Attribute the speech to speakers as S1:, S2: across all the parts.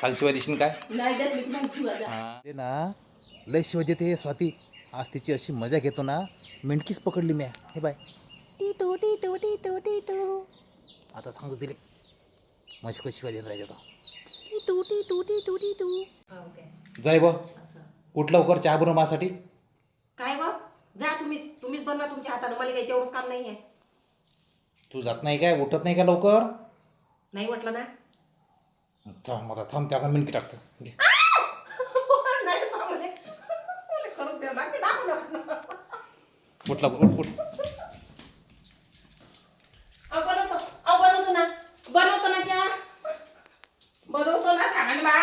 S1: सांग शिवाय देशील काय
S2: नाही देत मी तुम्हाला शिवाय.
S1: ते ना लय शिवाय देते स्वाती. आज तिची अशी मजा घेतो ना. मेंढकीच पकडली म्या. हे बाय टी टू टी टू टी टू टी टू. आता सांगतो तिले मस्त शिवाय देत राहायचं टी टू टी टू टी टू टी टू. जाय बा उठ लवकर चहा बनव माझ्यासाठी.
S2: काय ग जा तुम्हीच बनवा तुमच्या हाताने. मला काही तेवढंच काम नाही आहे.
S1: तू जात नाही काय उठत नाही का लवकर.
S2: नाही म्हटलं ना.
S1: थांब आता थांब त्या मिनकी टाकतो.
S2: नाही बा, मला करून द्यावं लागते. दाखवू नका.
S1: उठ लवकर उठ उठ.
S2: बनवतो ना चहा. बनवतो ना थांब बा.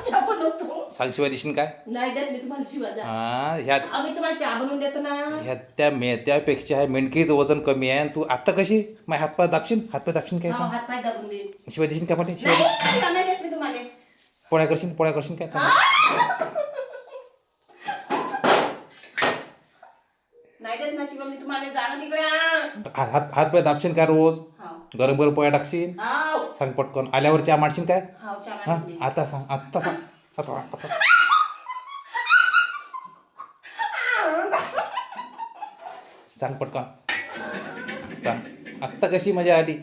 S2: चहा बनवतो.
S1: सांग शिवाय देशील काय.
S2: नाही देत मी तुम्हाला शिवाय.
S1: ह्यात
S2: आम्ही तुम्हाला चहा बनवून देतो ना.
S1: ह्या त्या त्यापेक्षा मेंढकीचं वजन कमी आहे. आणि तू आत्ता कशी माझ्या हातपाय दाबशील काय सांग.
S2: हात पाय दाबून देईन.
S1: शिवाय देशील का पाठी शिवाय
S2: नाही देत मी तुम्हाला.
S1: पोळ्या करशील काय थांब.
S2: नाही देत ना शिवा मी तुम्हाला. जाणं तिकडे.
S1: हात पाय दाबशील का रोज.
S2: हाव.
S1: गरम पोळ्या टाकशील.
S2: हाव.
S1: सांग पटकन आल्यावर चहा मारशील काय.
S2: हाव चहा
S1: हा
S2: बनवून देईन.
S1: आता सांग आता सांग पटकन सांग आत्ता कशी मजा आली.